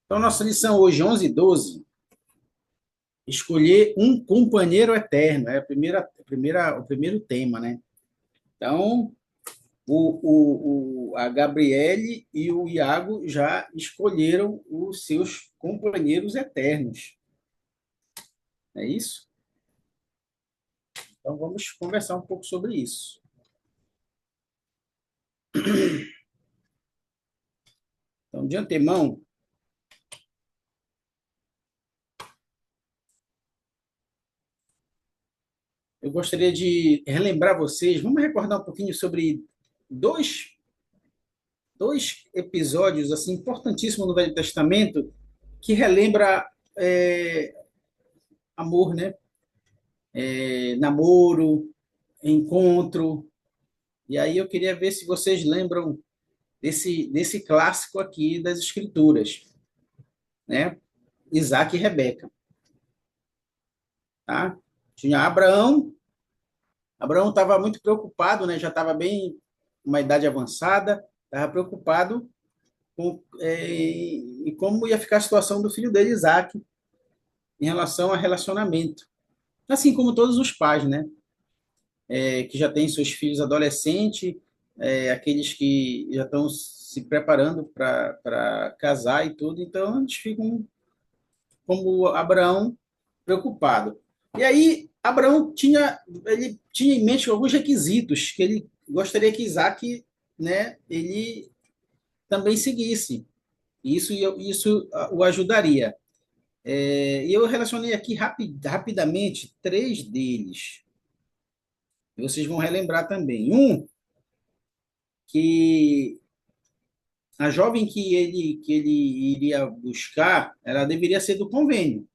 Então, nossa lição hoje, 11 e 12, escolher um companheiro eterno, é o primeiro tema, né? Então, a Gabriele e o Iago já escolheram os seus companheiros eternos, é isso? Então, vamos conversar um pouco sobre isso. Então, de antemão, eu gostaria de relembrar vocês, vamos recordar um pouquinho sobre dois, dois episódios assim importantíssimos no Velho Testamento que relembra amor, né? Namoro, encontro. E aí eu queria ver se vocês lembram desse clássico aqui das Escrituras, né? Isaac e Rebeca, tá? Tinha Abraão. Abraão estava muito preocupado, né? Já estava bem uma idade avançada, estava preocupado e como ia ficar a situação do filho dele, Isaac, em relação a relacionamento. Assim como todos os pais, né? Que já têm seus filhos adolescentes, aqueles que já estão se preparando para casar e tudo, então eles ficam como Abraão preocupado. E aí Abraão ele tinha em mente alguns requisitos que ele gostaria que Isaac, né, ele também seguisse. Isso o ajudaria. E eu relacionei aqui rapidamente três deles. E vocês vão relembrar também. Um, que a jovem que ele iria buscar, ela deveria ser do convênio,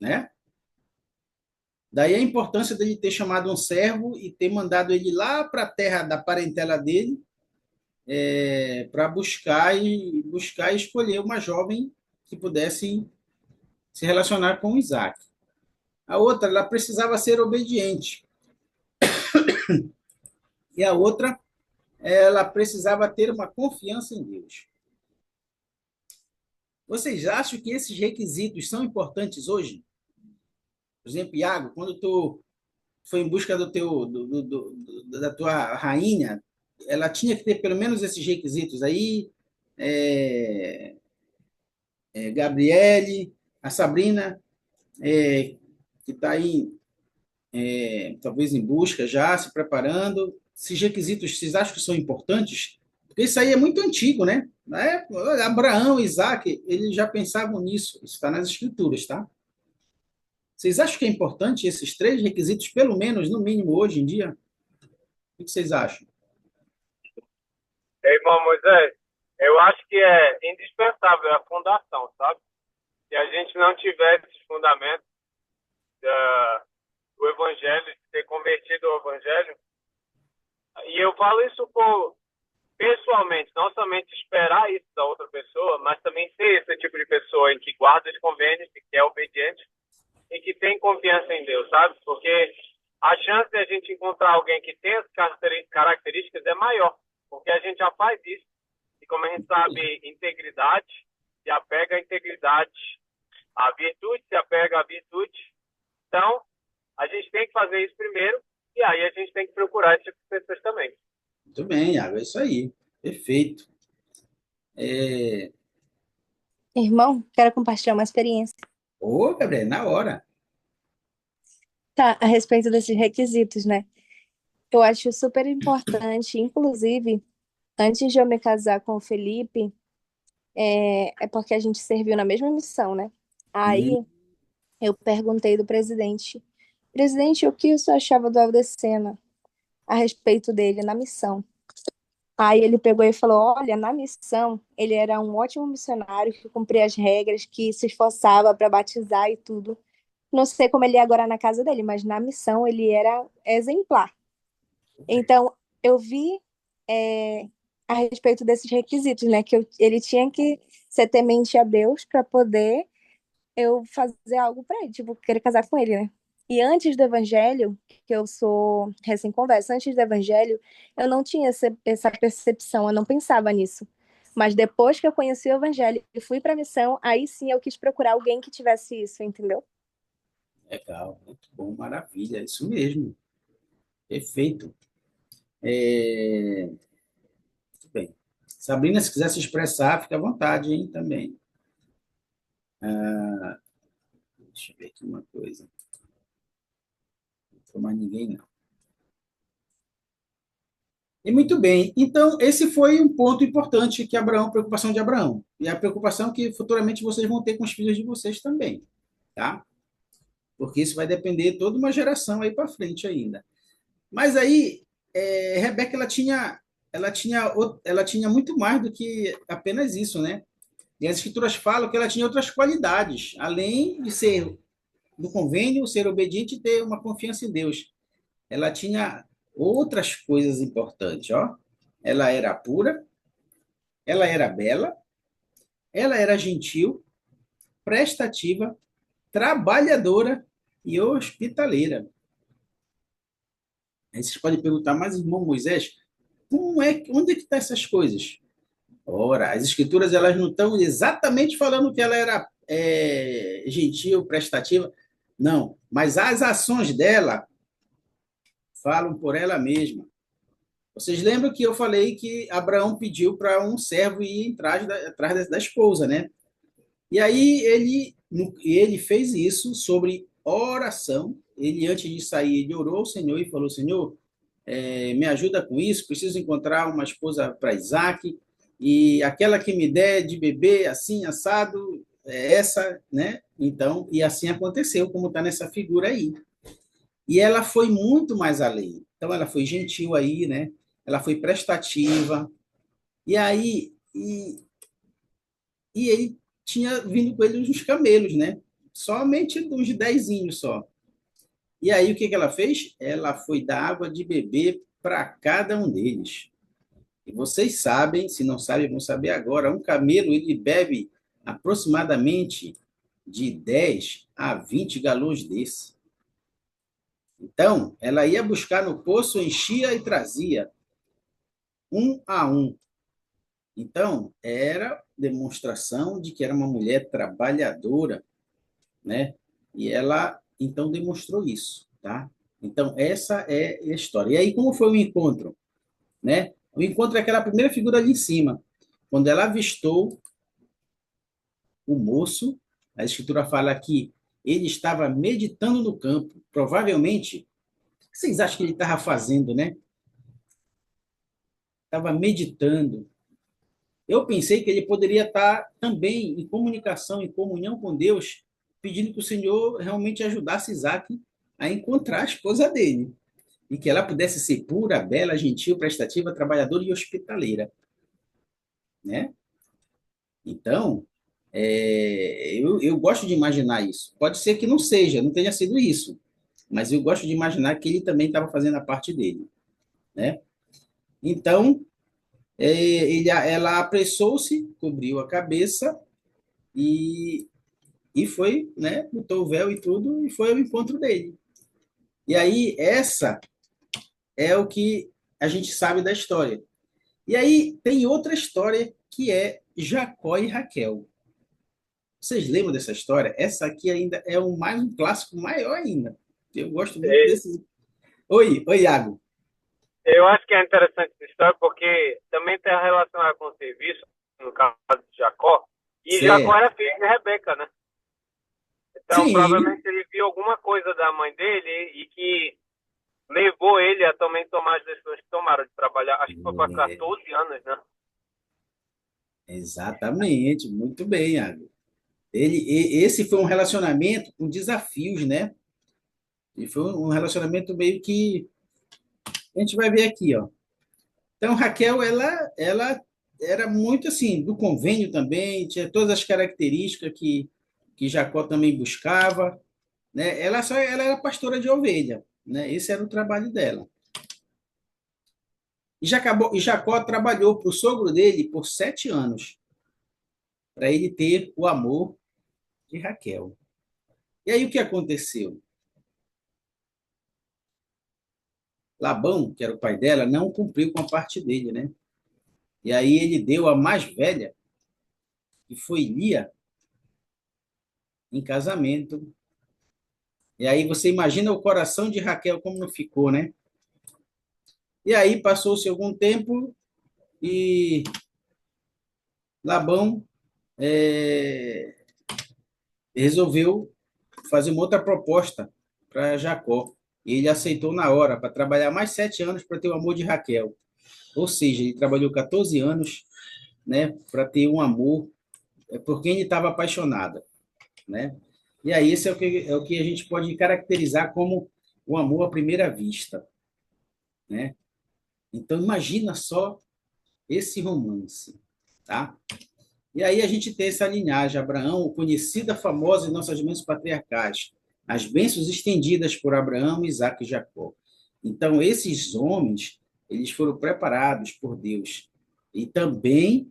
né? Daí a importância dele ter chamado um servo e ter mandado ele lá para a terra da parentela dele, para buscar e escolher uma jovem que pudesse se relacionar com Isaac. A outra, ela precisava ser obediente. E a outra, ela precisava ter uma confiança em Deus. Vocês acham que esses requisitos são importantes hoje? Por exemplo, Iago, quando tu foi em busca da tua rainha, ela tinha que ter pelo menos esses requisitos aí. É, Gabriele, a Sabrina, que está aí, talvez em busca já, se preparando. Esses requisitos, vocês acham que são importantes? Porque isso aí é muito antigo, né? Abraão, Isaac, eles já pensavam nisso. Isso está nas escrituras, tá? Vocês acham que é importante esses três requisitos, pelo menos, no mínimo, hoje em dia? O que vocês acham? Irmão Moisés, eu acho que é indispensável a fundação, sabe? Se a gente não tiver esses fundamentos do Evangelho, de ter convertido ao Evangelho, e eu falo isso pessoalmente, não somente esperar isso da outra pessoa, mas também ser esse tipo de pessoa em que guarda os convênios, que é obediente e que tem confiança em Deus, sabe? Porque a chance de a gente encontrar alguém que tem as características é maior, porque a gente já faz isso. E como a gente sabe, integridade se apega à integridade, a virtude se apega à virtude. Então, a gente tem que fazer isso primeiro e aí a gente tem que procurar esse tipo de pessoas também. Muito bem, Iago, é isso aí. Perfeito. É... Irmão, quero compartilhar uma experiência. Ô, Gabriel, na hora. Tá, a respeito desses requisitos, né? Eu acho super importante, inclusive, antes de eu me casar com o Felipe, é porque a gente serviu na mesma missão, né? Hum, Aí eu perguntei do presidente, presidente, o que o senhor achava do Aldecena a respeito dele na missão? Aí ele pegou e falou, olha, na missão ele era um ótimo missionário que cumpria as regras, que se esforçava para batizar e tudo. Não sei como ele é agora na casa dele, mas na missão ele era exemplar. Então, eu vi é, a respeito desses requisitos, né? Que ele tinha que ser temente a Deus para poder eu fazer algo para ele, tipo, querer casar com ele, né? E antes do evangelho, que eu sou recém-conversa, antes do evangelho, eu não tinha essa percepção, eu não pensava nisso. Mas depois que eu conheci o evangelho e fui para a missão, aí sim eu quis procurar alguém que tivesse isso, entendeu? Legal, muito bom, maravilha, isso mesmo, perfeito. Muito bem. Sabrina, se quiser se expressar, fica à vontade, hein, também. Deixa eu ver aqui uma coisa. Não entrou mais ninguém, não. E muito bem. Então, esse foi um ponto importante que Abraão, preocupação de Abraão. E a preocupação que futuramente vocês vão ter com os filhos de vocês também, tá? Porque isso vai depender de toda uma geração aí para frente ainda. Mas aí, Rebeca, ela tinha muito mais do que apenas isso, né? E as escrituras falam que ela tinha outras qualidades, além de ser do convênio, ser obediente e ter uma confiança em Deus. Ela tinha outras coisas importantes, ó. Ela era pura, ela era bela, ela era gentil, prestativa, trabalhadora e hospitaleira. Aí vocês podem perguntar, mas irmão Moisés, onde é que estão essas coisas? Ora, as escrituras elas não estão exatamente falando que ela era gentil, prestativa, não, mas as ações dela falam por ela mesma. Vocês lembram que eu falei que Abraão pediu para um servo ir atrás da esposa, né? E aí ele fez isso sobre oração. Ele, antes de sair, ele orou ao Senhor e falou: Senhor, me ajuda com isso, preciso encontrar uma esposa para Isaac, e aquela que me der de beber assim, assado, é essa, né? Então, e assim aconteceu, como está nessa figura aí. E ela foi muito mais além. Então, ela foi gentil aí, né? Ela foi prestativa. E aí, e ele tinha vindo com ele uns camelos, né? Somente uns dezinhos só. E aí, o que que ela fez? Ela foi dar água de beber para cada um deles. E vocês sabem, se não sabem, vão saber agora, um camelo ele bebe aproximadamente de 10 a 20 galões desse. Então, ela ia buscar no poço, enchia e trazia, um a um. Então, era demonstração de que era uma mulher trabalhadora, né? E ela, então, demonstrou isso, tá? Então, essa é a história. E aí, como foi o encontro, né? O encontro é aquela primeira figura ali em cima, quando ela avistou o moço, a escritura fala que ele estava meditando no campo. Provavelmente, o que vocês acham que ele estava fazendo, né? Estava meditando. Eu pensei que ele poderia estar também em comunicação, em comunhão com Deus, pedindo que o Senhor realmente ajudasse Isaac a encontrar a esposa dele. E que ela pudesse ser pura, bela, gentil, prestativa, trabalhadora e hospitaleira, né? Então, eu gosto de imaginar isso. Pode ser que não seja, não tenha sido isso, mas eu gosto de imaginar que ele também estava fazendo a parte dele, né? Então, ela apressou-se, cobriu a cabeça e, e foi, né? Botou o véu e tudo e foi ao encontro dele. E aí, essa é o que a gente sabe da história. E aí, tem outra história que é Jacó e Raquel. Vocês lembram dessa história? Essa aqui ainda é mais um clássico maior ainda. Eu gosto muito desse. Oi, Iago. Eu acho que é interessante essa história porque também tem relacionado com o serviço, no caso de Jacó, e Jacó Certo. era filho de Rebeca, né? Então, Sim, provavelmente ele viu alguma coisa da mãe dele e que levou ele a também tomar as decisões que tomaram de trabalhar. Acho que foi para é, 14 anos, né? exatamente. Muito bem, Iago. Esse foi um relacionamento com desafios, né? E foi um relacionamento meio que a gente vai ver aqui, ó. Então, Raquel, ela era muito assim, do convênio também, tinha todas as características que Jacó também buscava, né? Ela era pastora de ovelha, né? Esse era o trabalho dela. E Jacó trabalhou para o sogro dele por 7 anos, para ele ter o amor de Raquel. E aí o que aconteceu? Labão, que era o pai dela, não cumpriu com a parte dele, né? E aí ele deu a mais velha, que foi Lia, em casamento. E aí você imagina o coração de Raquel como não ficou, né? E aí passou-se algum tempo e Labão resolveu fazer uma outra proposta para Jacó. E ele aceitou na hora, para trabalhar mais 7 anos para ter o amor de Raquel. Ou seja, ele trabalhou 14 anos, né, para ter um amor por quem ele estava apaixonado, né? E aí esse é o que a gente pode caracterizar como o amor à primeira vista, né? Então imagina só esse romance, tá? E aí a gente tem essa linhagem, Abraão, conhecida, famosa em nossas mãos patriarcais, as bênçãos estendidas por Abraão, Isaque e Jacó. Então, esses homens, eles foram preparados por Deus. E também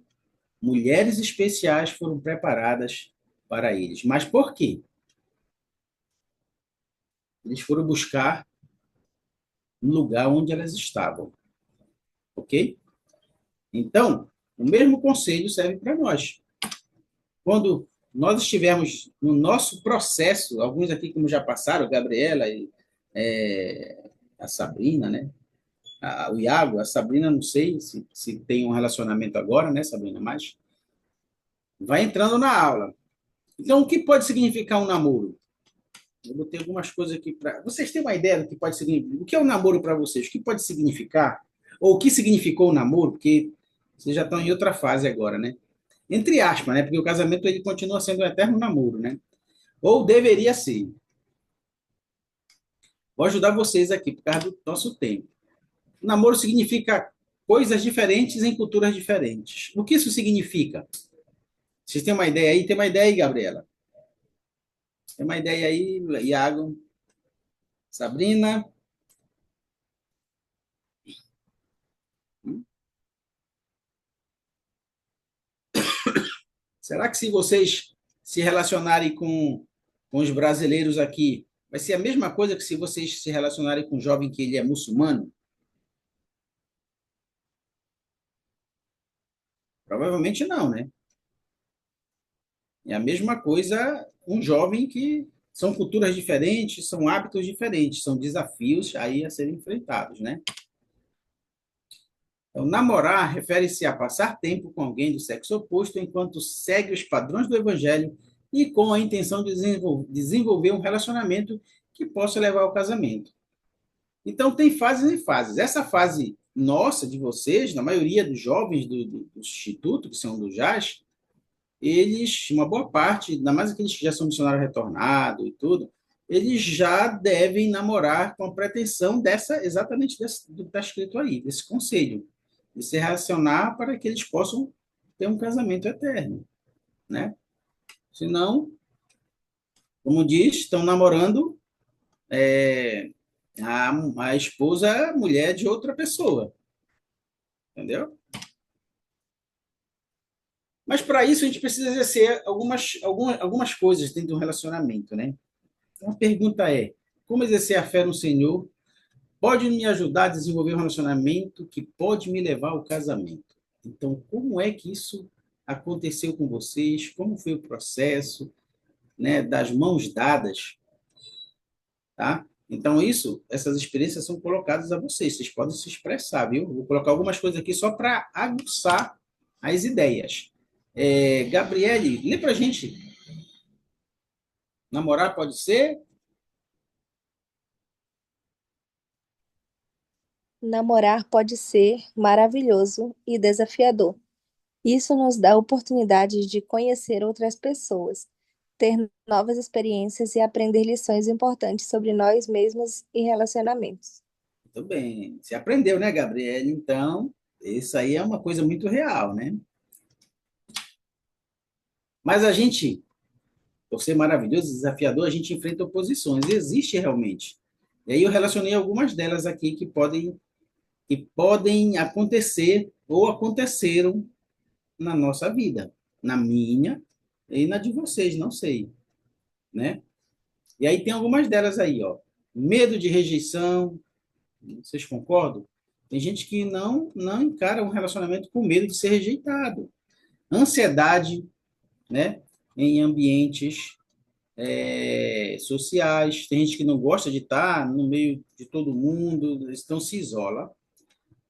mulheres especiais foram preparadas para eles. Mas por quê? Eles foram buscar um lugar onde elas estavam, ok? Então, o mesmo conselho serve para nós. Quando nós estivermos no nosso processo, alguns aqui como já passaram, a Gabriela e a Sabrina, né? O Iago, a Sabrina, não sei se tem um relacionamento agora, né, Sabrina? Mas vai entrando na aula. Então, o que pode significar um namoro? Eu botei algumas coisas aqui para. Vocês têm uma ideia do que pode significar? O que é um namoro para vocês? O que pode significar? Ou o que significou o namoro? Porque vocês já estão em outra fase agora, né? Entre aspas, né? Porque o casamento ele continua sendo um eterno namoro, né? Ou deveria ser. Vou ajudar vocês aqui por causa do nosso tempo. Namoro significa coisas diferentes em culturas diferentes. O que isso significa? Vocês têm uma ideia aí? Tem uma ideia aí, Gabriela? Tem uma ideia aí, Iago? Sabrina? Será que se vocês se relacionarem com os brasileiros aqui, vai ser a mesma coisa que se vocês se relacionarem com um jovem que ele é muçulmano? Provavelmente não, né? É a mesma coisa um jovem que são culturas diferentes, são hábitos diferentes, são desafios aí a serem enfrentados, né? Então, namorar refere-se a passar tempo com alguém do sexo oposto enquanto segue os padrões do evangelho e com a intenção de desenvolver um relacionamento que possa levar ao casamento. Então, tem fases e fases. Essa fase nossa, de vocês, na maioria dos jovens do Instituto, que são do JAS, eles, uma boa parte, ainda mais aqueles que já são missionários retornados e tudo, eles já devem namorar com a pretensão exatamente do que está escrito aí, desse conselho, de se relacionar para que eles possam ter um casamento eterno, né? Senão, como diz, estão namorando é, a esposa, a mulher de outra pessoa, entendeu? Mas para isso a gente precisa exercer algumas coisas dentro do relacionamento, né? Então, a pergunta é: como exercer a fé no Senhor pode me ajudar a desenvolver um relacionamento que pode me levar ao casamento? Então, como é que isso aconteceu com vocês? Como foi o processo, né, das mãos dadas, tá? Então, essas experiências são colocadas a vocês. Vocês podem se expressar, viu? Vou colocar algumas coisas aqui só para aguçar as ideias. Gabriele, lê para a gente. Namorar pode ser? Namorar pode ser maravilhoso e desafiador. Isso nos dá a oportunidade de conhecer outras pessoas, ter novas experiências e aprender lições importantes sobre nós mesmos e relacionamentos. Muito bem. Você aprendeu, né, Gabriele? Então, isso aí é uma coisa muito real, né? Mas a gente, por ser maravilhoso, desafiador, a gente enfrenta oposições. Existe realmente. E aí eu relacionei algumas delas aqui que podem acontecer ou aconteceram na nossa vida, na minha e na de vocês, não sei, né? E aí tem algumas delas aí, ó. Medo de rejeição, vocês concordam? Tem gente que não encara um relacionamento com medo de ser rejeitado. Ansiedade, né? Em ambientes sociais. Tem gente que não gosta de estar no meio de todo mundo, então se isola.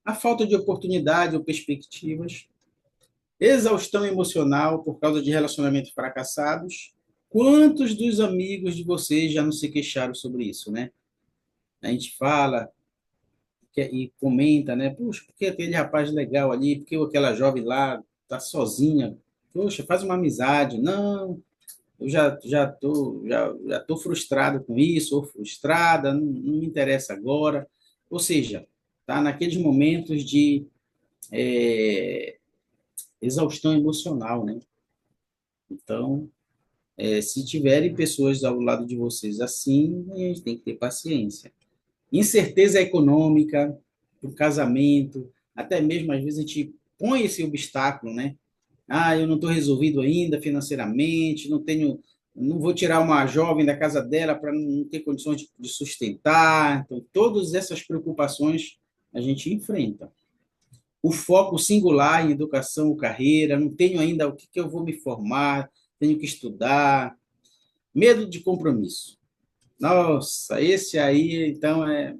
A falta de oportunidade ou perspectivas. Exaustão emocional por causa de relacionamentos fracassados. Quantos dos amigos de vocês já não se queixaram sobre isso, né? A gente fala e comenta, né? Puxa, por que aquele rapaz legal ali? Por que aquela jovem lá tá sozinha? Poxa, faz uma amizade. Não, eu já tô frustrado com isso, ou frustrada, não me interessa agora. Ou seja, tá naqueles momentos de é, exaustão emocional, né? Então, se tiverem pessoas ao lado de vocês assim, a gente tem que ter paciência. Incerteza econômica, o casamento, até mesmo às vezes a gente põe esse obstáculo, né? Ah, eu não estou resolvido ainda financeiramente, não vou tirar uma jovem da casa dela para não ter condições de sustentar. Então, todas essas preocupações a gente enfrenta. O foco singular em educação ou carreira, não tenho ainda o que eu vou me formar, tenho que estudar. Medo de compromisso. Nossa, esse aí, então, é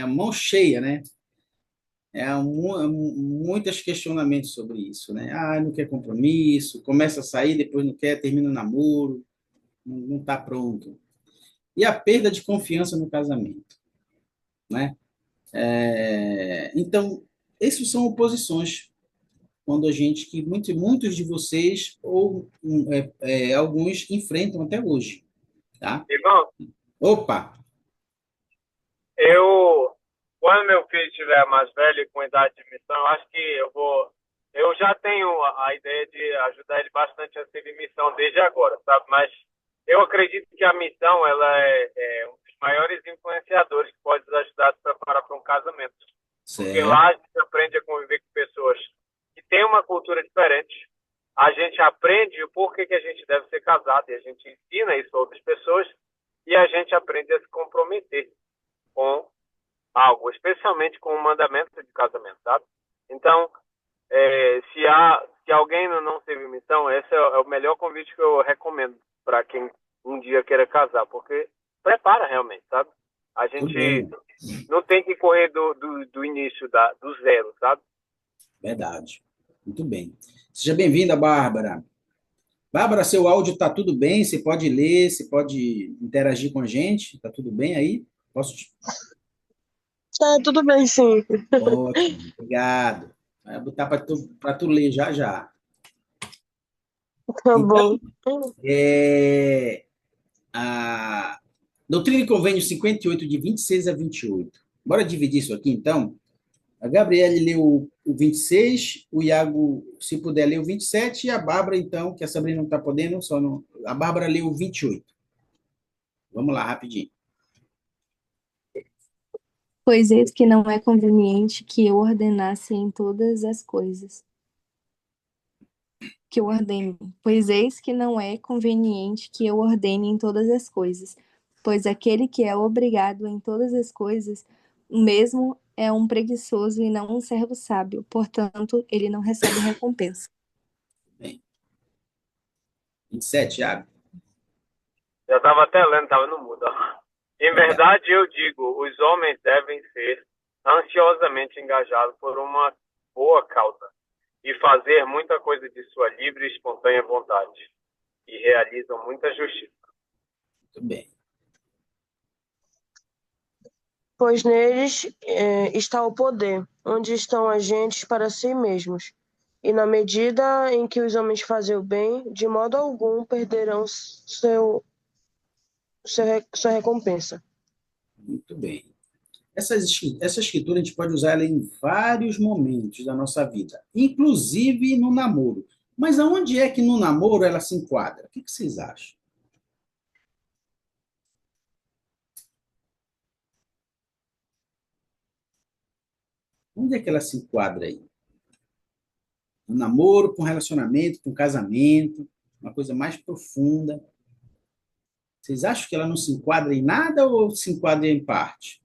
a mão cheia, né? Muitos questionamentos sobre isso, né? Ah, não quer compromisso, começa a sair, depois não quer, termina o namoro, não está pronto. E a perda de confiança no casamento, né? Então, essas são oposições quando a gente, que muitos de vocês, ou alguns, enfrentam até hoje, tá? Irmão, Opa! eu, quando meu filho estiver mais velho e com idade de missão, eu acho que eu já tenho a ideia de ajudar ele bastante a servir missão desde agora, sabe? Mas eu acredito que a missão, ela é um dos maiores influenciadores que pode nos ajudar a se preparar para um casamento. Porque lá Certo. a gente aprende a conviver com pessoas que têm uma cultura diferente. A gente aprende o porquê que a gente deve ser casado e a gente ensina isso a outras pessoas e a gente aprende a se comprometer com algo, especialmente com o mandamento de casamento, sabe? Então, se alguém não teve missão, esse é o melhor convite que eu recomendo para quem um dia queira casar, porque prepara realmente, sabe? A Tudo gente bem. não tem que correr do início, do zero, sabe? Verdade. Muito bem. Seja bem-vinda, Bárbara. Bárbara, seu áudio está tudo bem? Você pode ler, você pode interagir com a gente? Está tudo bem aí? Posso te... Tá, tudo bem, sim. Ótimo, obrigado. Vai botar para tu ler já já. Tá Então, bom. a Doutrina e Convênio 58, de 26 a 28. Bora dividir isso aqui, então? A Gabriele leu o 26, o Iago, se puder, leu o 27, e a Bárbara, então, que a Sabrina não está podendo, a Bárbara leu o 28. Vamos lá, rapidinho. Pois eis que não é conveniente que eu ordenasse em todas as coisas. Que eu ordene. Pois eis que não é conveniente que eu ordene em todas as coisas. Pois aquele que é obrigado em todas as coisas, mesmo é um preguiçoso e não um servo sábio. Portanto, ele não recebe recompensa. Bem, 27, Iago. Já estava até lendo, estava no mudo. Ó. Em Obrigado. verdade, eu digo, os homens devem ser ansiosamente engajados por uma boa causa e fazer muita coisa de sua livre e espontânea vontade. E realizam muita justiça. Muito bem. Pois neles está o poder, onde estão agentes para si mesmos. E na medida em que os homens fazem o bem, de modo algum perderão sua recompensa. Muito bem. Essa escritura a gente pode usar ela em vários momentos da nossa vida, inclusive no namoro. Mas aonde é que no namoro ela se enquadra? O que vocês acham? Onde é que ela se enquadra aí? No namoro, com relacionamento, com casamento, uma coisa mais profunda. Vocês acham que ela não se enquadra em nada ou se enquadra em parte?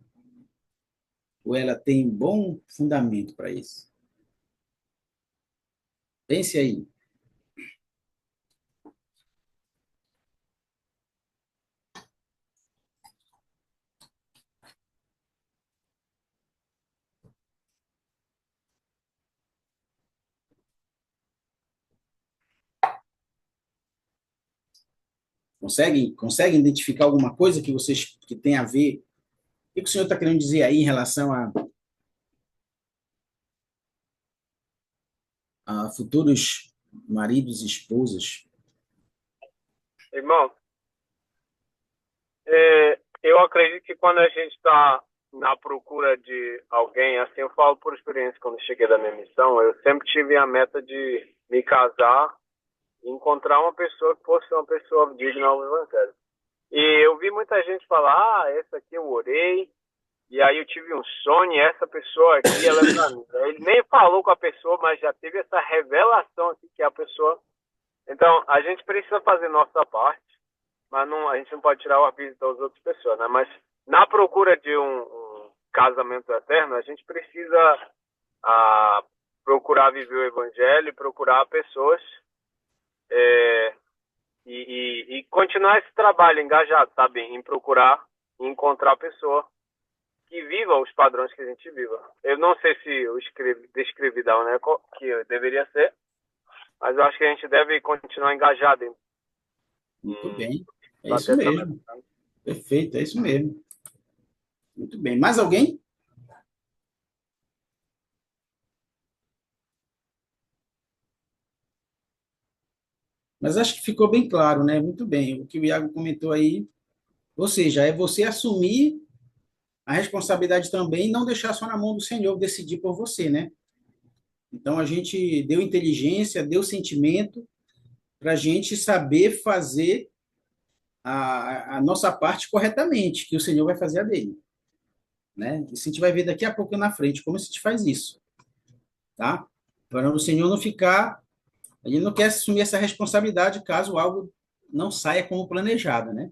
Ou ela tem bom fundamento para isso? Pense aí. Conseguem identificar alguma coisa que vocês que tem a ver? O que o senhor está querendo dizer aí em relação a futuros maridos e esposas? Irmão, eu acredito que quando a gente está na procura de alguém, assim, eu falo por experiência, quando eu cheguei da minha missão, eu sempre tive a meta de me casar e encontrar uma pessoa que fosse uma pessoa digna ao Evangelho. E eu vi muita gente falar, essa aqui eu orei, e aí eu tive um sonho, e essa pessoa aqui, ela é pra mim. Ele nem falou com a pessoa, mas já teve essa revelação aqui que é a pessoa. Então, a gente precisa fazer nossa parte, mas não, a gente não pode tirar o arbítrio das outras pessoas, né? Mas na procura de um casamento eterno, a gente precisa procurar viver o Evangelho, procurar pessoas é, e continuar esse trabalho engajado, sabe? Em procurar e encontrar pessoa que viva os padrões que a gente viva. Eu não sei se eu descrevi da maneira que deveria ser, mas eu acho que a gente deve continuar engajado Muito em bem. É isso bater essa meta. mesmo. Perfeito, é isso mesmo. Muito bem. Mais alguém? Mas acho que ficou bem claro, né? Muito bem. O que o Iago comentou aí, ou seja, é você assumir a responsabilidade também e não deixar só na mão do Senhor decidir por você, né? Então a gente deu inteligência, deu sentimento para a gente saber fazer a nossa parte corretamente, que o Senhor vai fazer a dele, né? Isso a gente vai ver daqui a pouco na frente como a gente faz isso, tá? Para o Senhor não ficar, ele não quer assumir essa responsabilidade caso algo não saia como planejado, né?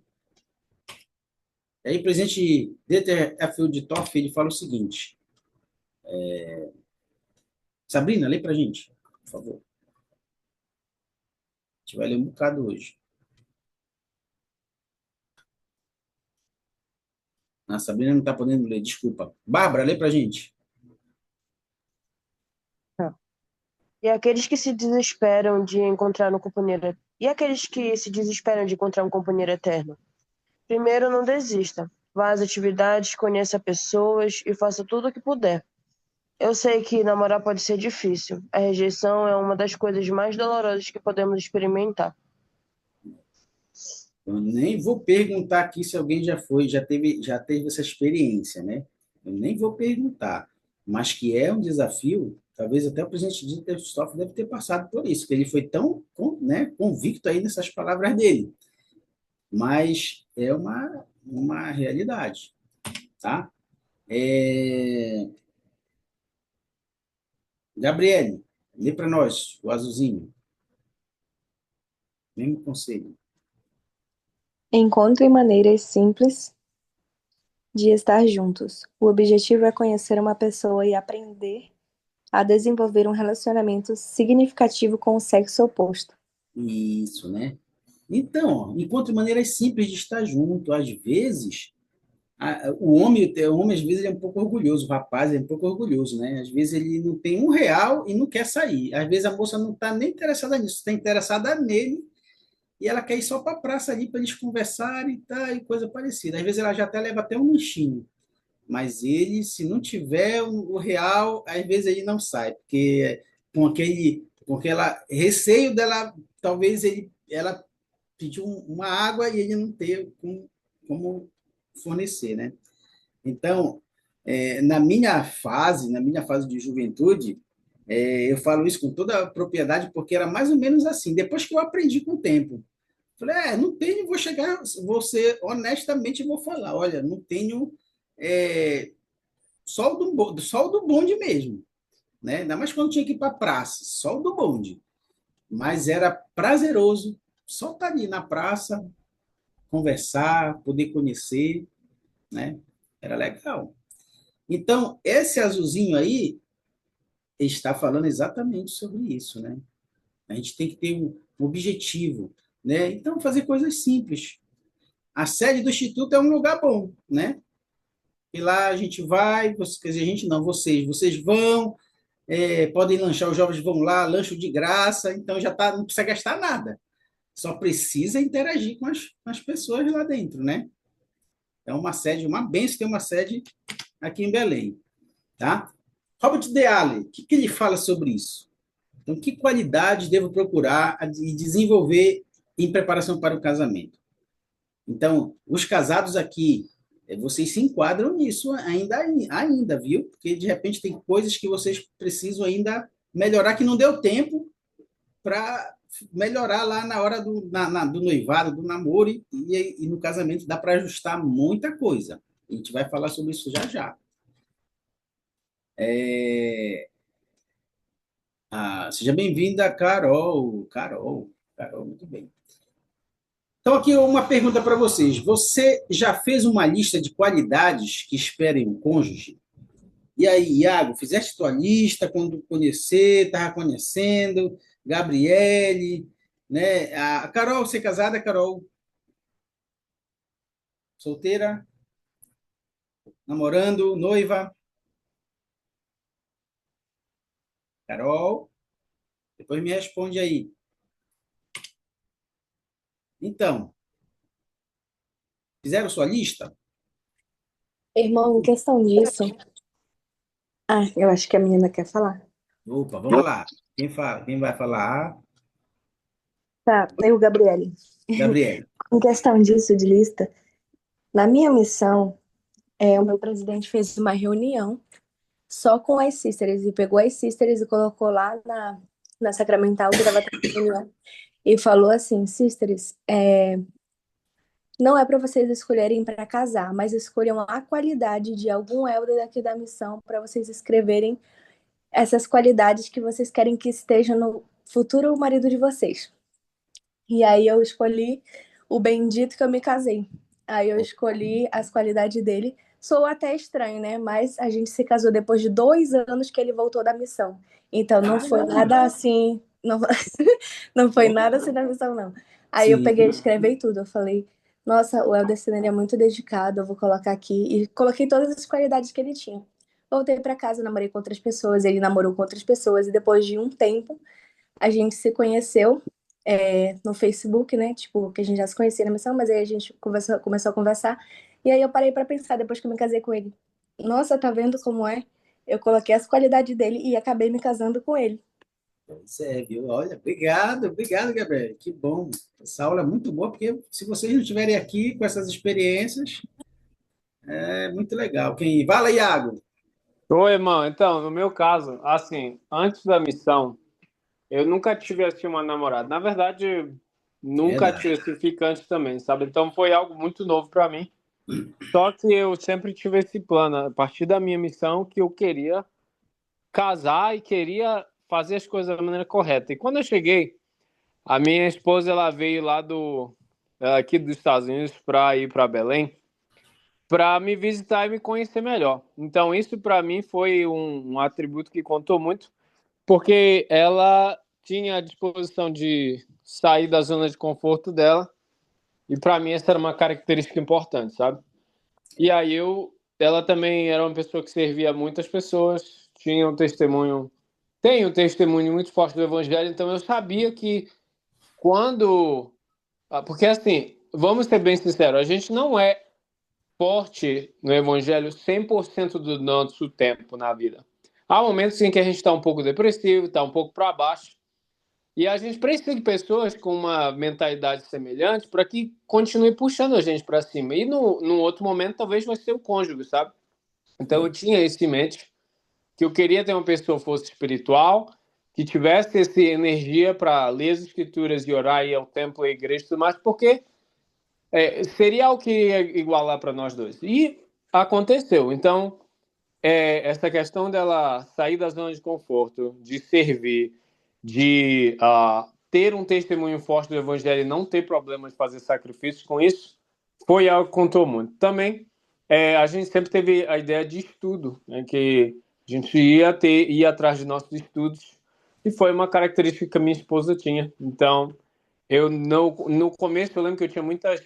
E aí o presidente Dieter F. Uchtdorf, ele fala o seguinte, Sabrina, lê para a gente, por favor. A gente vai ler um bocado hoje. A Sabrina não está podendo ler, desculpa. Bárbara, lê para a gente. E aqueles que se desesperam de encontrar um companheiro. E aqueles que se desesperam de encontrar um companheiro eterno? Primeiro, não desista. Vá às atividades, conheça pessoas e faça tudo o que puder. Eu sei que namorar pode ser difícil. A rejeição é uma das coisas mais dolorosas que podemos experimentar. Eu nem vou perguntar aqui se alguém já teve essa experiência, né? Eu nem vou perguntar, mas que é um desafio, talvez até o presidente Dieter Stoff deve ter passado por isso, que ele foi tão, né, convicto aí nessas palavras dele. Mas é uma realidade, tá? Gabriele, lê para nós, o azulzinho. Mesmo conselho. Encontrem maneiras simples de estar juntos. O objetivo é conhecer uma pessoa e aprender a desenvolver um relacionamento significativo com o sexo oposto. Isso, né? Então, encontre maneiras simples de estar junto. Às vezes, o homem, às vezes, ele é um pouco orgulhoso, o rapaz é um pouco orgulhoso, né? Às vezes ele não tem R$ 1 e não quer sair. Às vezes a moça não está nem interessada nisso, está interessada nele e ela quer ir só para a praça ali para eles conversarem e tal, e coisa parecida. Às vezes ela já até leva até um lanchinho. Mas ele, se não tiver o real, às vezes ele não sai, porque com aquela receio dela, talvez ela pediu uma água e ele não ter como fornecer, né? Então, na minha fase de juventude, eu falo isso com toda a propriedade, porque era mais ou menos assim. Depois que eu aprendi com o tempo, falei, não tenho, vou chegar, vou ser honestamente, vou falar, olha, não tenho só o do bonde mesmo, né? Ainda mais quando tinha que ir para a praça, só o do bonde. Mas era prazeroso só estar ali na praça, conversar, poder conhecer, né? Era legal. Então, esse azulzinho aí está falando exatamente sobre isso, né? A gente tem que ter um objetivo, né? Então, fazer coisas simples. A sede do Instituto é um lugar bom, né? E lá a gente vai, quer dizer, a gente não, vocês vão, podem lanchar, os jovens vão lá, lancho de graça, então já tá, não precisa gastar nada. Só precisa interagir com as pessoas lá dentro, né? É uma sede, uma benção ter uma sede aqui em Belém, tá? Robert Deale, o que ele fala sobre isso? Então, que qualidades devo procurar e desenvolver em preparação para o casamento? Então, os casados aqui, vocês se enquadram nisso ainda, viu? Porque de repente tem coisas que vocês precisam ainda melhorar que não deu tempo para melhorar lá na hora do noivado, do namoro e no casamento dá para ajustar muita coisa. A gente vai falar sobre isso já já. Seja bem-vinda, Carol. Carol, muito bem. Então, aqui uma pergunta para vocês. Você já fez uma lista de qualidades que esperem um cônjuge? E aí, Iago, fizeste tua lista quando conhecer, estava conhecendo, Gabriele, né? A Carol, você é casada, Carol? Solteira? Namorando? Noiva? Carol? Depois me responde aí. Então, fizeram sua lista? Irmão, em questão disso. Ah, eu acho que a menina quer falar. Opa, vamos lá. Quem fala? Quem vai falar? Tá, eu, Gabriele. Gabriele. Em questão disso, de lista, na minha missão, o meu presidente fez uma reunião só com as sisters e pegou as sisters e colocou lá na Sacramental que estava tendo reunião e falou assim, sisters, não é para vocês escolherem para casar, mas escolham a qualidade de algum elder daqui da missão para vocês escreverem essas qualidades que vocês querem que estejam no futuro marido de vocês. E aí eu escolhi o bendito que eu me casei. Aí eu escolhi as qualidades dele. Sou até estranho, né? Mas a gente se casou depois de 2 anos que ele voltou da missão. Então não foi nada assim. Não, não foi nada assim da missão, não. Aí eu peguei e Sim. escrevi tudo. Eu falei, nossa, o Helder Senna, ele é muito dedicado, eu vou colocar aqui. E coloquei todas as qualidades que ele tinha. Voltei para casa, namorei com outras pessoas, ele namorou com outras pessoas, e depois de um tempo, a gente se conheceu no Facebook, né? Tipo, que a gente já se conhecia na missão, mas aí a gente começou a conversar. E aí eu parei para pensar depois que eu me casei com ele. Nossa, tá vendo como é? Eu coloquei as qualidades dele e acabei me casando com ele. Pois é, viu? Olha, obrigado, Gabriel. Que bom. Essa aula é muito boa, porque se vocês não estiverem aqui com essas experiências, é muito legal. Quem... Fala, Iago. Oi, irmão. Então, no meu caso, assim, antes da missão, eu nunca tive assim uma namorada. Na verdade, nunca Verdade. tive esse ficante também, sabe? Então foi algo muito novo para mim. Só que eu sempre tive esse plano, a partir da minha missão, que eu queria casar e queria fazer as coisas da maneira correta. E quando eu cheguei, a minha esposa ela veio lá aqui dos Estados Unidos para ir para Belém, para me visitar e me conhecer melhor. Então isso para mim foi um atributo que contou muito, porque ela tinha a disposição de sair da zona de conforto dela, e para mim essa era uma característica importante, sabe? E aí ela também era uma pessoa que servia muitas pessoas, tem um testemunho muito forte do evangelho, então eu sabia que quando, porque assim, vamos ser bem sinceros, a gente não é forte no evangelho 100% do nosso tempo na vida. Há momentos em que a gente está um pouco depressivo, está um pouco para baixo, e a gente precisa de pessoas com uma mentalidade semelhante para que continue puxando a gente para cima. E num outro momento, talvez vai ser o cônjuge, sabe? Então eu tinha isso em mente, que eu queria ter uma pessoa que fosse espiritual, que tivesse essa energia para ler as escrituras e orar e ir ao templo e à igreja e tudo mais, porque seria o que ia igualar para nós dois. E aconteceu. Então, essa questão dela sair da zona de conforto, de servir, de ter um testemunho forte do evangelho e não ter problema de fazer sacrifícios com isso, foi algo que contou muito. Também A gente sempre teve a ideia de estudo, né, que a gente ia atrás de nossos estudos, e foi uma característica que a minha esposa tinha. Então, no começo eu lembro que eu tinha muitas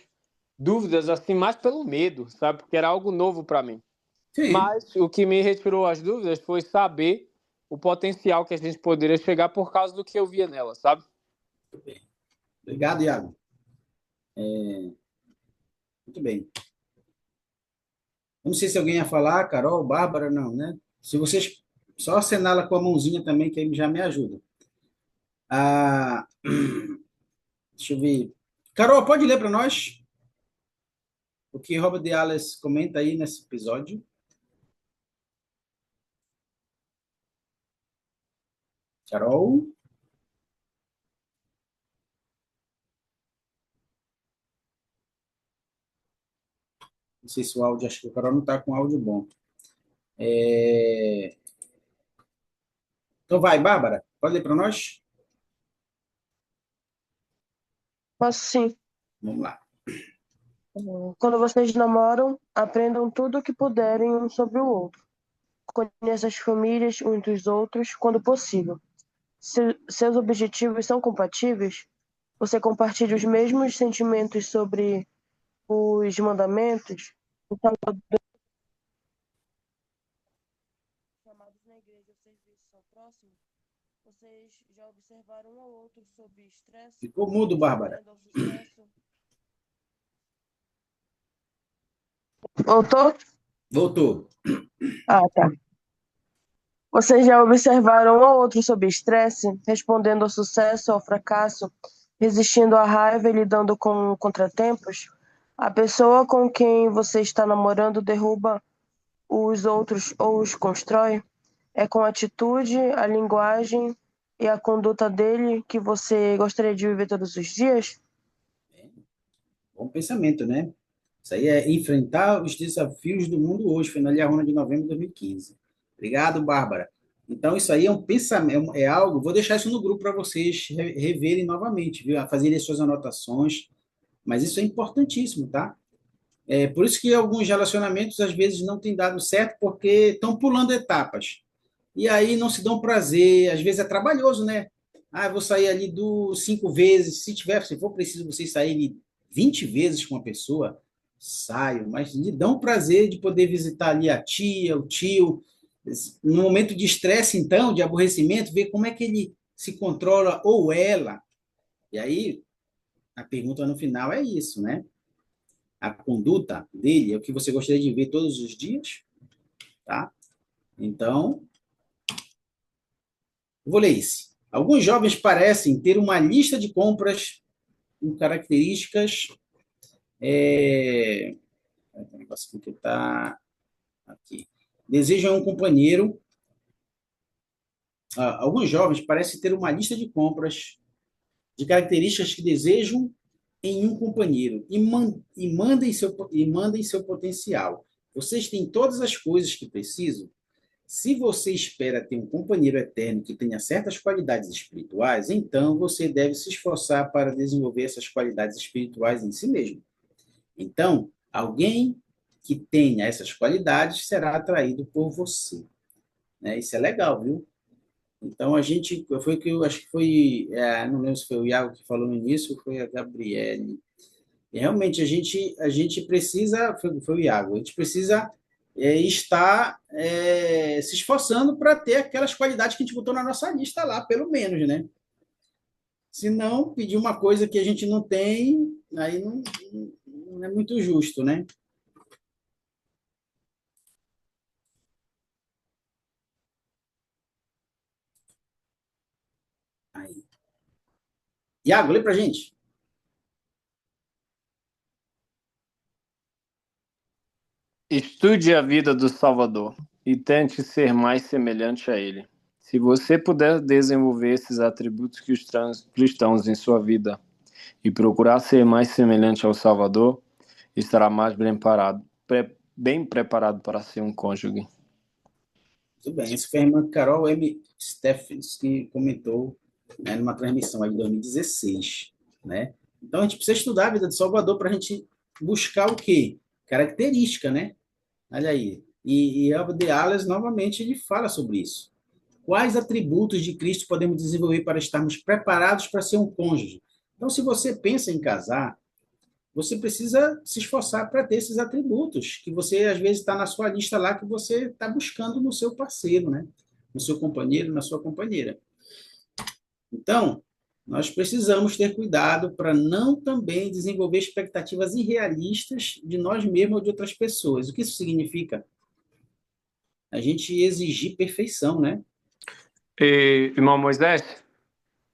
dúvidas, assim, mais pelo medo, sabe? Porque era algo novo para mim. Sim. Mas o que me retirou as dúvidas foi saber o potencial que a gente poderia chegar por causa do que eu via nela, sabe? Obrigado, Iago. Muito bem. Eu não sei se alguém ia falar, Carol, Bárbara, não, né? Se vocês só assinala com a mãozinha também, que aí já me ajuda. Ah, deixa eu ver. Carol, pode ler para nós o que Robert de Alice comenta aí nesse episódio? Carol? Não sei se o áudio, acho que o Carol não está com áudio bom. Então vai, Bárbara, pode ler para nós? Posso sim. Vamos lá. Quando vocês namoram, aprendam tudo o que puderem um sobre o outro. Conheçam as famílias uns dos outros quando possível. Se seus objetivos são compatíveis, você compartilha os mesmos sentimentos sobre os mandamentos, então, chamados na igreja o serviço ao próximo, vocês já observaram um ao outro sob estresse, Ficou mudo, Bárbara. respondendo ao sucesso. Voltou? Voltou. Ah, tá. Vocês já observaram um ao outro sob estresse, respondendo ao sucesso, ao fracasso, resistindo à raiva e lidando com contratempos? A pessoa com quem você está namorando derruba os outros ou os constrói? É com a atitude, a linguagem e a conduta dele que você gostaria de viver todos os dias? Bom pensamento, né? Isso aí é enfrentar os desafios do mundo hoje, foi na Liarona de novembro de 2015. Obrigado, Bárbara. Então, isso aí é um pensamento, é algo, vou deixar isso no grupo para vocês reverem novamente, viu? Fazerem suas anotações, mas isso é importantíssimo, tá? É por isso que alguns relacionamentos, às vezes, não têm dado certo, porque estão pulando etapas. E aí não se dão prazer, às vezes é trabalhoso, né? Ah, eu vou sair ali 5 vezes, se for preciso vocês saírem 20 vezes com uma pessoa, saio, mas lhe dão prazer de poder visitar ali a tia, o tio, no momento de estresse, então, de aborrecimento, ver como é que ele se controla, ou ela. E aí, a pergunta no final é isso, né? A conduta dele é o que você gostaria de ver todos os dias, tá? Então, vou ler isso. Alguns jovens parecem ter uma lista de compras com características. O negócio que está aqui. Desejam um companheiro. Alguns jovens parecem ter uma lista de compras de características que desejam em um companheiro e mandem seu potencial. Vocês têm todas as coisas que precisam. Se você espera ter um companheiro eterno que tenha certas qualidades espirituais, então você deve se esforçar para desenvolver essas qualidades espirituais em si mesmo. Então, alguém que tenha essas qualidades será atraído por você. Né? Isso é legal, viu? Então, foi que eu acho que foi, não lembro se foi o Iago que falou no início, ou foi a Gabriele. E realmente, a gente precisa, foi o Iago, a gente precisa estar se esforçando para ter aquelas qualidades que a gente botou na nossa lista lá, pelo menos, né? Se não, pedir uma coisa que a gente não tem, aí não é muito justo, né? Aí. Iago, lê pra gente. Estude a vida do Salvador e tente ser mais semelhante a ele. Se você puder desenvolver esses atributos cristãos em sua vida e procurar ser mais semelhante ao Salvador, estará mais bem preparado para ser um cônjuge. Tudo bem. Essa foi a irmã Carol M. Stephens que comentou, né, numa transmissão aí de 2016, né? Então, a gente precisa estudar a vida de Salvador para a gente buscar o quê? Característica, né? Olha aí. E Abde Alas, novamente, ele fala sobre isso. Quais atributos de Cristo podemos desenvolver para estarmos preparados para ser um cônjuge? Então, se você pensa em casar, você precisa se esforçar para ter esses atributos, que você, às vezes, está na sua lista lá, que você está buscando no seu parceiro, né? No seu companheiro, na sua companheira. Então, nós precisamos ter cuidado para não também desenvolver expectativas irrealistas de nós mesmos ou de outras pessoas. O que isso significa? A gente exigir perfeição, né? Irmão Moisés,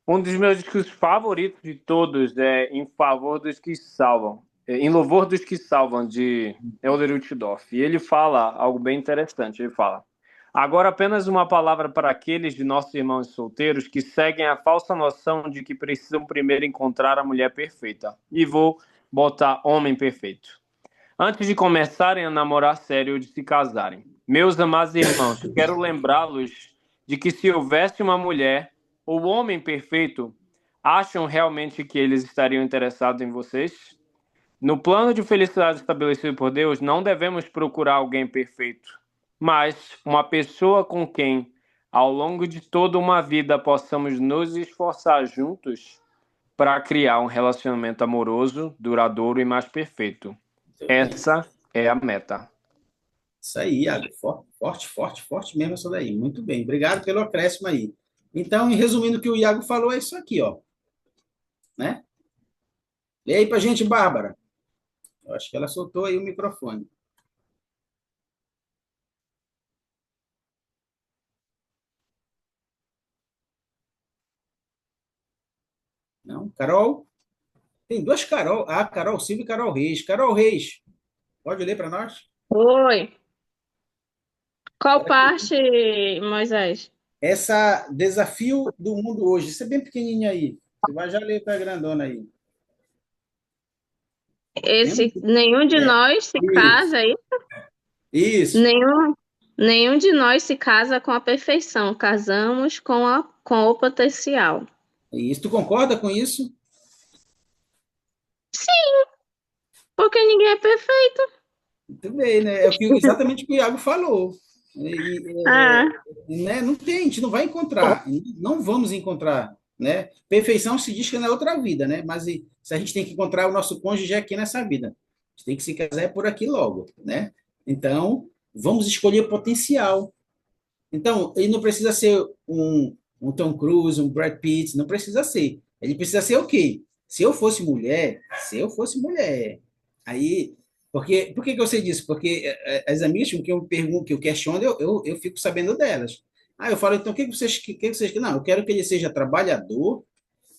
um dos meus discursos favoritos de todos é Em Favor dos que Salvam, Em Louvor dos que Salvam, de Elder Uchtdorf. E ele fala algo bem interessante. Ele fala: agora apenas uma palavra para aqueles de nossos irmãos solteiros que seguem a falsa noção de que precisam primeiro encontrar a mulher perfeita. E vou botar homem perfeito. Antes de começarem a namorar sério ou de se casarem. Meus amados irmãos, quero lembrá-los de que se houvesse uma mulher ou homem perfeito, acham realmente que eles estariam interessados em vocês? No plano de felicidade estabelecido por Deus, não devemos procurar alguém perfeito, mas uma pessoa com quem, ao longo de toda uma vida, possamos nos esforçar juntos para criar um relacionamento amoroso, duradouro e mais perfeito. Muito bem. Essa é a meta. Isso aí, Iago. Forte, forte, forte mesmo isso daí. Muito bem. Obrigado pelo acréscimo aí. Então, em resumindo o que o Iago falou, é isso aqui, ó. Né? Lê aí pra gente, Bárbara. Eu acho que ela soltou aí o microfone. Não? Carol? Tem duas Carol. Ah, Carol Silva e Carol Reis. Carol Reis, pode ler para nós? Oi, qual Espera aí. parte, Moisés? Essa desafio do mundo hoje. Isso é bem pequenininho aí. Você vai já ler para a grandona aí. Esse, Lembra? nenhum de É, nós se isso. casa aí, Isso. nenhum, nenhum de nós se casa com a perfeição, casamos com o potencial. Isso. Tu concorda com isso? Porque ninguém é perfeito. Muito bem, né? Exatamente o que o Iago falou. Ah, Né? Não tem, a gente não vai encontrar, não vamos encontrar, né? Perfeição se diz que é na outra vida, né? Mas se a gente tem que encontrar o nosso cônjuge aqui nessa vida, a gente tem que se casar é por aqui logo, né? Então, vamos escolher potencial. Então, ele não precisa ser um Tom Cruise, um Brad Pitt, não precisa ser. Ele precisa ser o quê? Se eu fosse mulher, aí, por que que eu sei disso? Porque as amigas que eu pergunto, que eu questiono, eu fico sabendo delas. Aí eu falo, então, o que que vocês não, eu quero que ele seja trabalhador,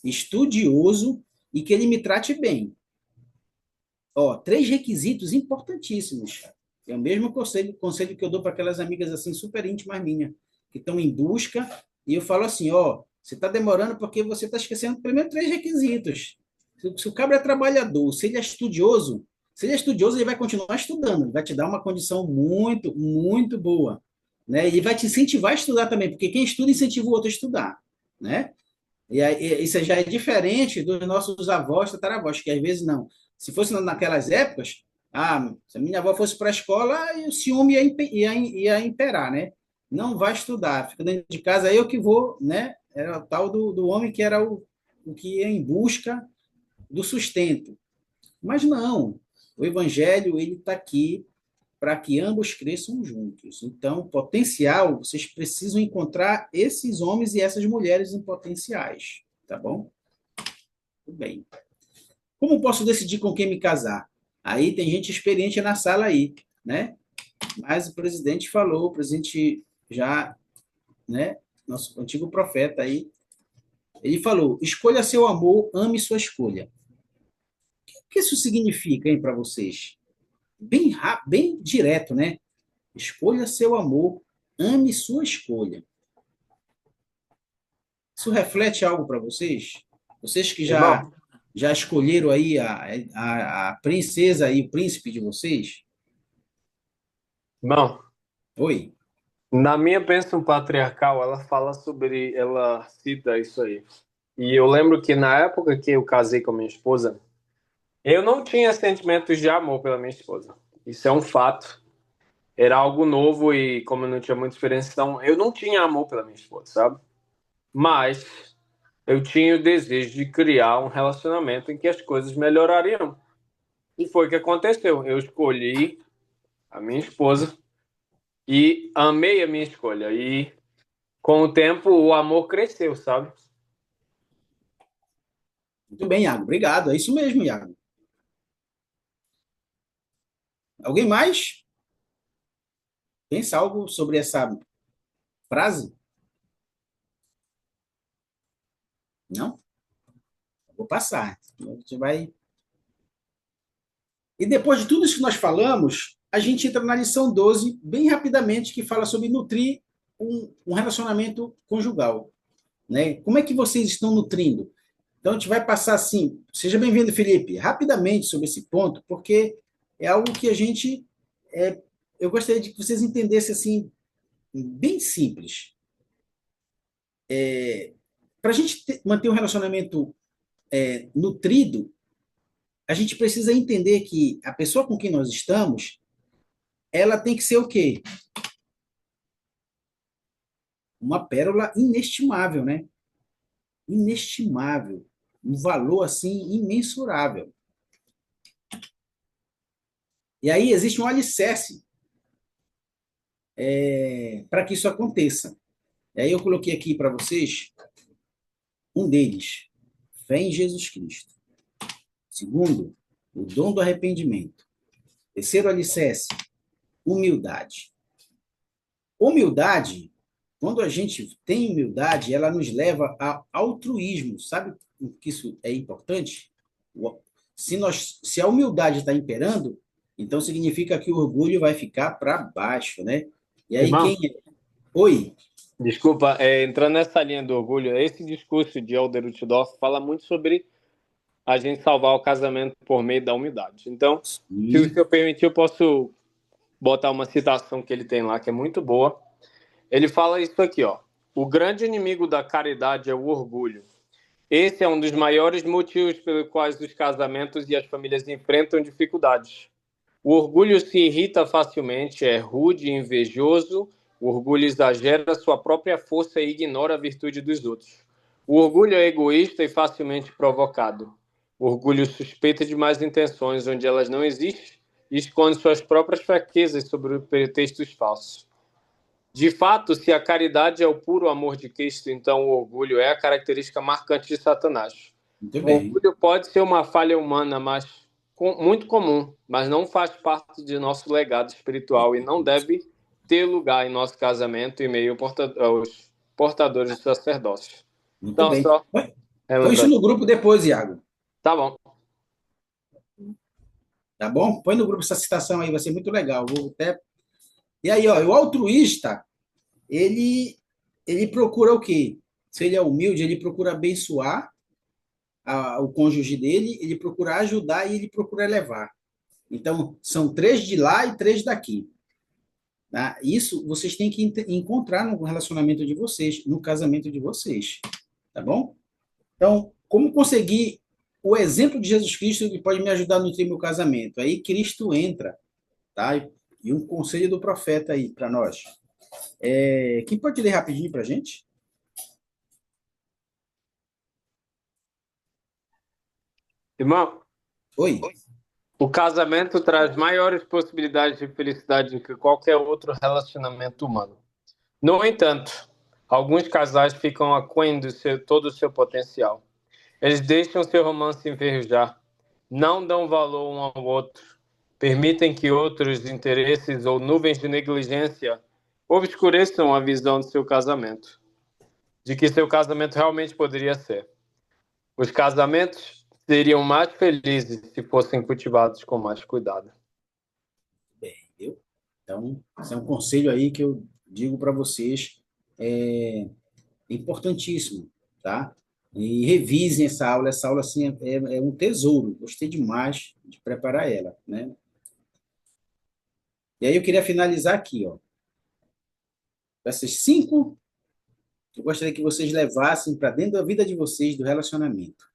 estudioso e que ele me trate bem. Ó, três requisitos importantíssimos. É o mesmo conselho que eu dou para aquelas amigas assim super íntimas minhas, que estão em busca, e eu falo assim, ó, você está demorando porque você está esquecendo primeiro três requisitos. Se o cabra é trabalhador, se ele é estudioso, ele vai continuar estudando, ele vai te dar uma condição muito, muito boa, né? Ele vai te incentivar a estudar também, porque quem estuda incentiva o outro a estudar, né? E aí, isso já é diferente dos nossos avós, tataravós, que às vezes não. Se fosse naquelas épocas, se a minha avó fosse para a escola, o ciúme ia imperar, né? Não vai estudar, fica dentro de casa, eu que vou, né? Era o tal do homem que era o que ia em busca do sustento. Mas não, o evangelho ele está aqui para que ambos cresçam juntos. Então, potencial, vocês precisam encontrar esses homens e essas mulheres em potenciais, tá bom? Tudo bem. Como posso decidir com quem me casar? Aí tem gente experiente na sala aí, né? Mas o presidente falou, o presidente já, né? Nosso antigo profeta aí, ele falou: escolha seu amor, ame sua escolha. O que isso significa, hein, para vocês? Bem rápido, bem direto, né? Escolha seu amor, ame sua escolha. Isso reflete algo para vocês? Vocês que já, Irmão, já escolheram aí a princesa e o príncipe de vocês? irmão, Oi? na minha bênção patriarcal, ela cita isso aí. E eu lembro que na época que eu casei com a minha esposa, eu não tinha sentimentos de amor pela minha esposa. Isso é um fato. era algo novo e como eu não tinha muita experiência, então eu não tinha amor pela minha esposa, sabe? Mas eu tinha o desejo de criar um relacionamento em que as coisas melhorariam. E foi o que aconteceu. Eu escolhi a minha esposa e amei a minha escolha. E com o tempo o amor cresceu, sabe? Muito bem, Iago. Obrigado. É isso mesmo, Iago. Alguém mais? Pensa algo sobre essa frase? Não? Vou passar. A gente vai. E depois de tudo isso que nós falamos, a gente entra na lição 12, bem rapidamente, que fala sobre nutrir um relacionamento conjugal. Né? Como é que vocês estão nutrindo? Então, a gente vai passar assim. Seja bem-vindo, Felipe, rapidamente sobre esse ponto, porque é algo que a gente. Eu gostaria de que vocês entendessem assim, bem simples. Para a gente manter um relacionamento nutrido, a gente precisa entender que a pessoa com quem nós estamos, ela tem que ser o quê? Uma pérola inestimável, né? Inestimável. Um valor, assim, imensurável. E aí existe um alicerce para que isso aconteça. E aí eu coloquei aqui para vocês um deles. Fé em Jesus Cristo. Segundo, o dom do arrependimento. Terceiro alicerce, humildade. Humildade, quando a gente tem humildade, ela nos leva a altruísmo. Sabe o que isso é importante? Se a humildade está imperando, então significa que o orgulho vai ficar para baixo, né? E aí Irmão, quem é? Oi, desculpa, entrando nessa linha do orgulho, esse discurso de Elder Uchtdorf fala muito sobre a gente salvar o casamento por meio da humildade. Então, se o senhor permitir, eu posso botar uma citação que ele tem lá, que é muito boa. Ele fala isso aqui, ó. O grande inimigo da caridade é o orgulho. Esse é um dos maiores motivos pelos quais os casamentos e as famílias enfrentam dificuldades. O orgulho se irrita facilmente, é rude e invejoso. O orgulho exagera sua própria força e ignora a virtude dos outros. O orgulho é egoísta e facilmente provocado. O orgulho suspeita de más intenções, onde elas não existem, e esconde suas próprias fraquezas sobre pretextos falsos. De fato, se a caridade é o puro amor de Cristo, então o orgulho é a característica marcante de Satanás. muito O bem. orgulho pode ser uma falha humana, mas muito comum, mas não faz parte de nosso legado espiritual e não deve ter lugar em nosso casamento e meio aos portadores do sacerdócio. Muito Então, bem. só Põe isso relembrar. no grupo depois, Iago. Tá bom. Tá bom? Põe no grupo essa citação aí, vai ser muito legal. Vou até... E aí, ó, o altruísta, ele procura o quê? Se ele é humilde, ele procura abençoar o cônjuge dele, ele procura ajudar e ele procura elevar. Então, são três de lá e três daqui. Tá? Isso vocês têm que encontrar no relacionamento de vocês, no casamento de vocês. Tá bom? Então, como conseguir o exemplo de Jesus Cristo que pode me ajudar a nutrir meu casamento? Aí Cristo entra, tá? E um conselho do profeta aí para nós. Quem pode ler rapidinho para a gente? Irmão, Oi. o casamento traz maiores possibilidades de felicidade do que qualquer outro relacionamento humano. No entanto, alguns casais ficam aquém todo o seu potencial. Eles deixam seu romance enferrujar, não dão valor um ao outro, permitem que outros interesses ou nuvens de negligência obscureçam a visão do seu casamento, de que seu casamento realmente poderia ser. Os casamentos seriam mais felizes se fossem cultivados com mais cuidado. Bem, viu? Então, esse é um conselho aí que eu digo para vocês, importantíssimo, tá? E revisem essa aula assim, é um tesouro, gostei demais de preparar ela, né? E aí eu queria finalizar aqui, ó. Essas 5, eu gostaria que vocês levassem para dentro da vida de vocês, do relacionamento.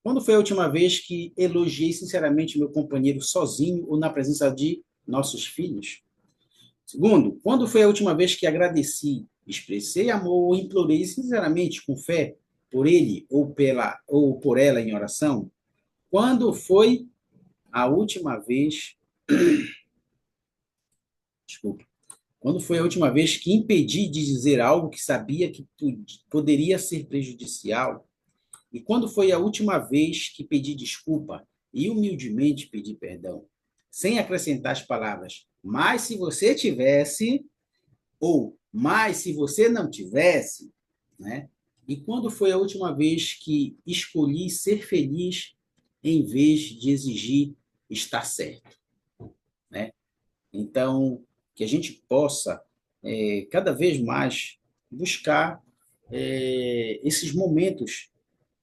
Quando foi a última vez que elogiei sinceramente meu companheiro sozinho ou na presença de nossos filhos? Segundo, quando foi a última vez que agradeci, expressei amor ou implorei sinceramente, com fé, por ele ou por ela em oração? Quando foi a última vez, desculpa, quando foi a última vez que impedi de dizer algo que sabia que poderia ser prejudicial? E quando foi a última vez que pedi desculpa e humildemente pedi perdão, sem acrescentar as palavras, mas se você tivesse, ou mas se você não tivesse, né? E quando foi a última vez que escolhi ser feliz em vez de exigir estar certo, né? Então, que a gente possa cada vez mais buscar esses momentos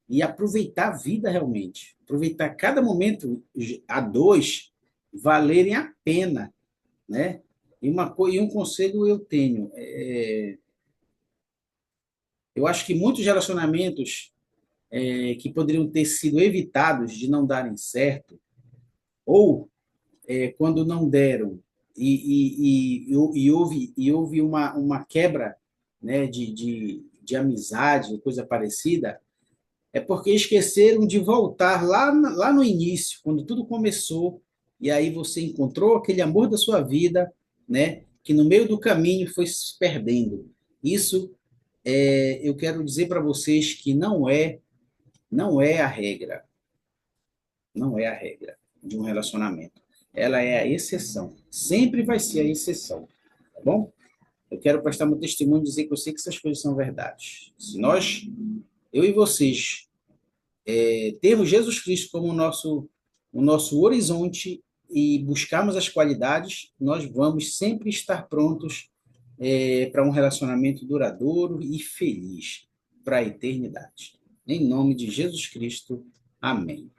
e aproveitar a vida realmente, aproveitar cada momento a dois valerem a pena, né? E um conselho eu tenho, eu acho que muitos relacionamentos que poderiam ter sido evitados de não darem certo, ou quando não deram e houve uma quebra, né, de amizade, coisa parecida, é porque esqueceram de voltar lá no início, quando tudo começou, e aí você encontrou aquele amor da sua vida, né, que no meio do caminho foi se perdendo. Isso eu quero dizer para vocês que não é a regra, não é a regra de um relacionamento. Ela é a exceção. Sempre vai ser a exceção, tá bom? Eu quero prestar meu testemunho e dizer que eu sei que essas coisas são verdades. Se eu e vocês, termos Jesus Cristo como o nosso horizonte e buscarmos as qualidades, nós vamos sempre estar prontos para um relacionamento duradouro e feliz para a eternidade. Em nome de Jesus Cristo, amém.